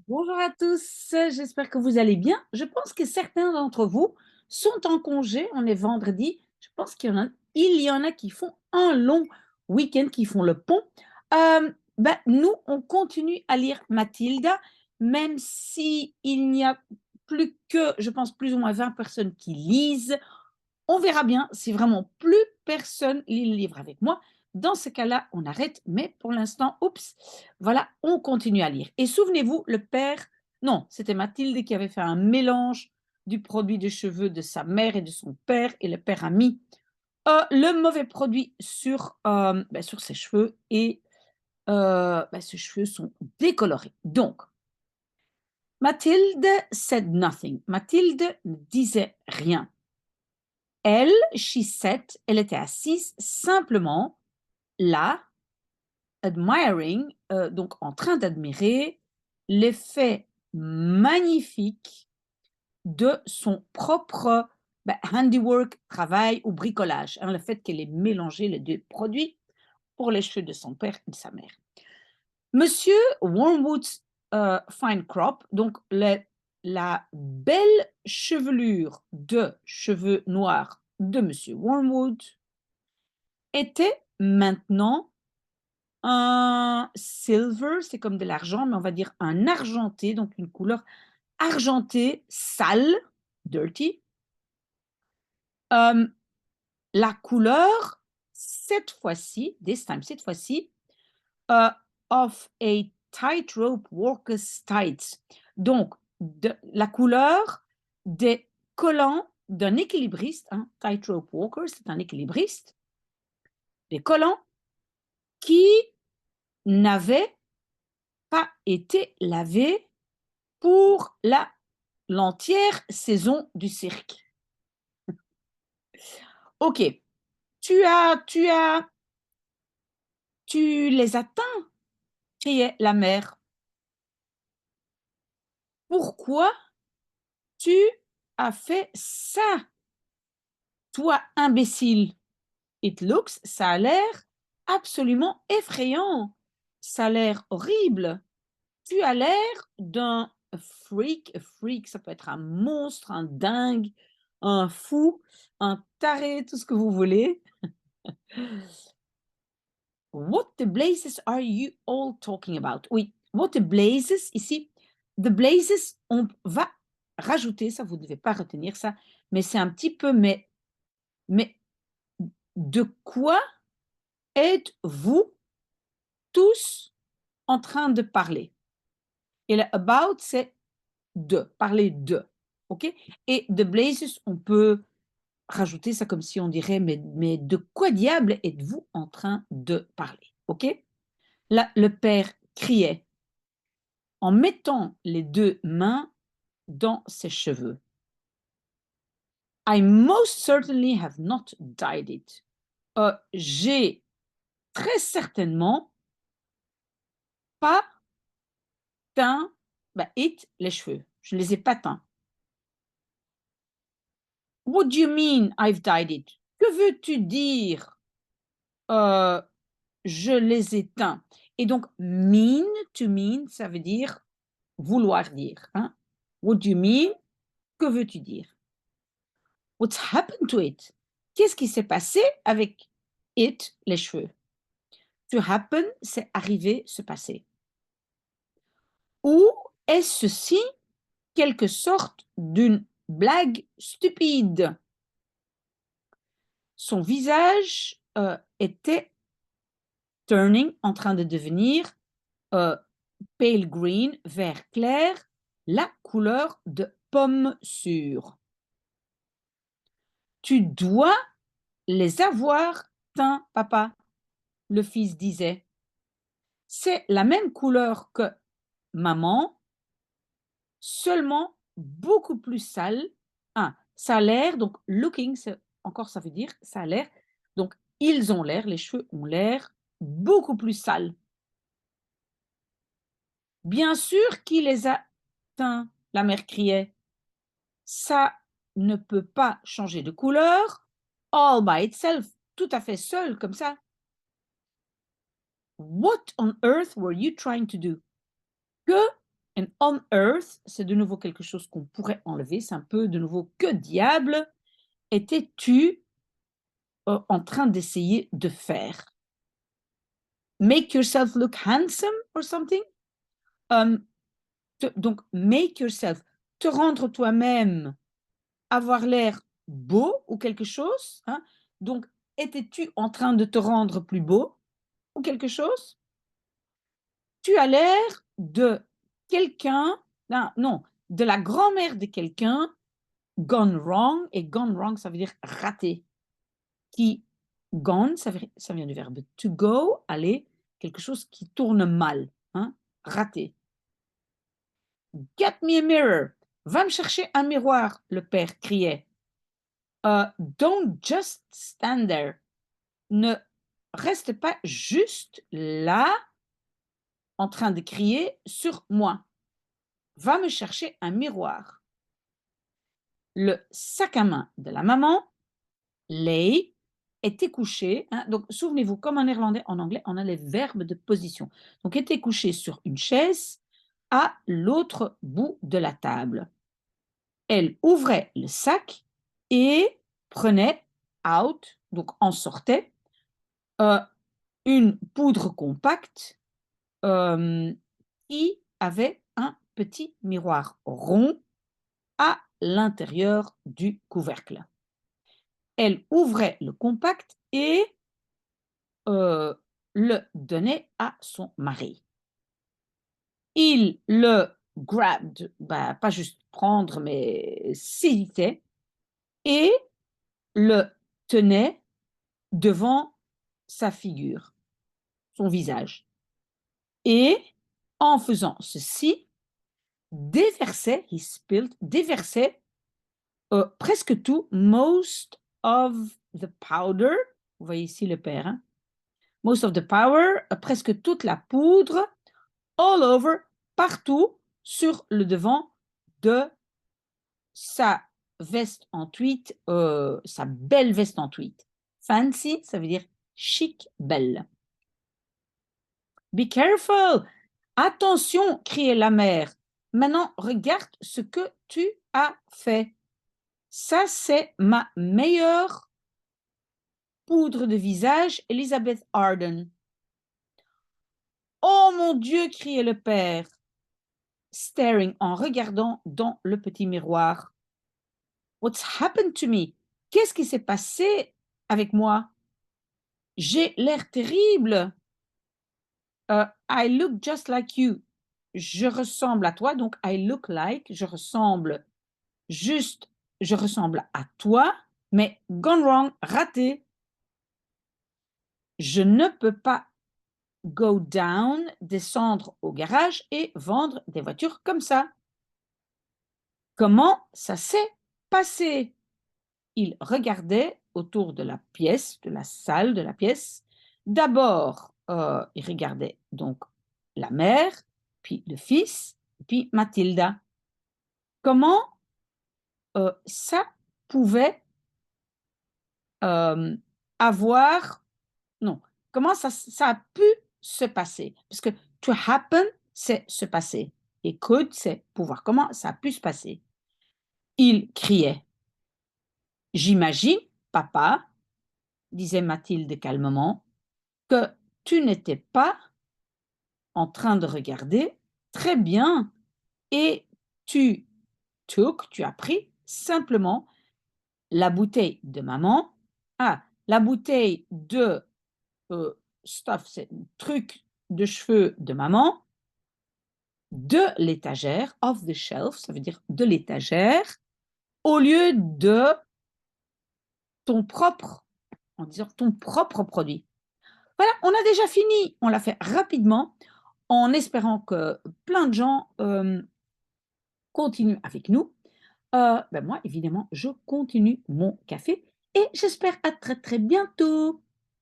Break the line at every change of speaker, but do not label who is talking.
Bonjour à tous, j'espère que vous allez bien. Je pense que certains d'entre vous sont en congé, on est vendredi. Je pense qu'il y en a qui font un long week-end, qui font le pont. Nous, on continue à lire Mathilda, même si il n'y a plus que, je pense, plus ou moins 20 personnes qui lisent. On verra bien si vraiment plus personne lit le livre avec moi. Dans ce cas-là, on arrête, mais pour l'instant, oups, voilà, on continue à lire. Et souvenez-vous, le père, non, c'était Mathilde qui avait fait un mélange du produit de cheveux de sa mère et de son père, et le père a mis le mauvais produit sur ses cheveux, et ses cheveux sont décolorés. Donc, Mathilde said nothing. Mathilde ne disait rien. Elle, she sat, elle était assise simplement là, admiring, donc en train d'admirer l'effet magnifique de son propre handiwork, travail ou bricolage, hein, le fait qu'elle ait mélangé les deux produits pour les cheveux de son père et de sa mère. Monsieur Wormwood's fine crop, donc la belle chevelure de cheveux noirs de Monsieur Wormwood, était maintenant un silver, c'est comme de l'argent, mais on va dire un argenté, donc une couleur argentée, sale, dirty. Euh, la couleur, cette fois-ci, euh, of a tightrope walker's tights. Donc, la couleur des collants d'un équilibriste, hein, tightrope walker, c'est un équilibriste, des collants qui n'avaient pas été lavés pour l'entière saison du cirque. Ok, tu les atteins, criait la mère. Pourquoi tu as fait ça, toi imbécile? Ça a l'air absolument effrayant. Ça a l'air horrible. Tu as l'air d'un freak. Un freak, ça peut être un monstre, un dingue, un fou, un taré, tout ce que vous voulez. What the blazes are you all talking about? Oui, what the blazes, ici, the blazes, on va rajouter ça, vous ne devez pas retenir ça, mais c'est un petit peu, mais de quoi êtes-vous tous en train de parler? Et le about, c'est de, parler de, ok? Et the blazes, on peut rajouter ça comme si on dirait, mais de quoi diable êtes-vous en train de parler? Ok? Là, le père criait en mettant les deux mains dans ses cheveux. I most certainly have not dyed it. J'ai très certainement pas teint, les cheveux. Je ne les ai pas teints. What do you mean I've dyed it? Que veux-tu dire? Euh, je les ai teints. Et donc, mean, to mean, ça veut dire vouloir dire. Hein? What do you mean? Que veux-tu dire? What's happened to it? Qu'est-ce qui s'est passé avec it, les cheveux? To happen, c'est arriver, se passer. Ou est-ce ceci quelque sorte d'une blague stupide? Son visage était turning, en train de devenir euh, pale green, vert clair, la couleur de pomme sûre. Tu dois les avoir teints, papa, le fils disait. C'est la même couleur que maman, seulement beaucoup plus sale. Ah, ça a l'air, donc looking, encore ça veut dire ça a l'air. Donc ils ont l'air, les cheveux ont l'air beaucoup plus sales. Bien sûr qu'il les a teints, la mère criait. Ça ne peut pas changer de couleur, all by itself, tout à fait seul comme ça. What on earth were you trying to do? Que And on earth, c'est de nouveau quelque chose qu'on pourrait enlever. C'est un peu de nouveau que diable étais-tu en train d'essayer de faire? Make yourself look handsome or something? Donc, make yourself, te rendre toi-même, avoir l'air beau ou quelque chose. Hein? Donc, étais-tu en train de te rendre plus beau ou quelque chose? Tu as l'air de quelqu'un, non, de la grand-mère de quelqu'un gone wrong, et gone wrong, ça veut dire raté. Qui, gone, ça vient du verbe to go, aller, quelque chose qui tourne mal, hein, raté. Get me a mirror, va me chercher un miroir, le père criait. Don't just stand there, ne reste pas juste là en train de crier sur moi. Va me chercher un miroir. Le sac à main de la maman, lay, était couché. Hein, donc, souvenez-vous, comme en néerlandais, en anglais, on a les verbes de position. Donc, était couché sur une chaise à l'autre bout de la table. Elle ouvrait le sac et prenait out, donc en sortait, une poudre compacte qui avait un petit miroir rond à l'intérieur du couvercle. Elle ouvrait le compact et le donnait à son mari. Il le grabbed, pas juste prendre, mais saisissait et le tenait devant sa figure, son visage. Et en faisant ceci, he spilled, déversait presque tout, most of the powder, vous voyez ici le père, hein? Most of the power, presque toute la poudre, all over, partout, sur le devant de sa veste en tweed, sa belle veste en tweed. Fancy, ça veut dire chic, belle. Be careful! Attention, criait la mère. Maintenant, regarde ce que tu as fait. Ça, c'est ma meilleure poudre de visage, Elizabeth Arden. Oh mon Dieu, criait le père, staring, en regardant dans le petit miroir. What's happened to me? Qu'est-ce qui s'est passé avec moi? J'ai l'air terrible. I look just like you. Je ressemble à toi, donc I look like, je ressemble juste, je ressemble à toi, mais gone wrong, raté. Je ne peux pas go down, descendre au garage et vendre des voitures comme ça. Comment ça s'est passé? Il regardait autour de la pièce, de la salle de la pièce. D'abord, il regardait donc la mère, puis le fils, puis Mathilda. Comment ça pouvait avoir... Non, comment ça a pu se passer? Parce que to happen, c'est se passer. Et could, c'est pouvoir. Comment ça a pu se passer? Il criait. J'imagine, papa, disait Mathilde calmement, que tu n'étais pas en train de regarder très bien et tu tu as pris simplement la bouteille de maman, la bouteille de stuff, c'est un truc de cheveux de maman, de l'étagère, off the shelf, ça veut dire de l'étagère, au lieu de ton propre, en disant ton propre produit. Voilà, on a déjà fini. On l'a fait rapidement en espérant que plein de gens continuent avec nous. Moi, évidemment, je continue mon café et j'espère à très très bientôt.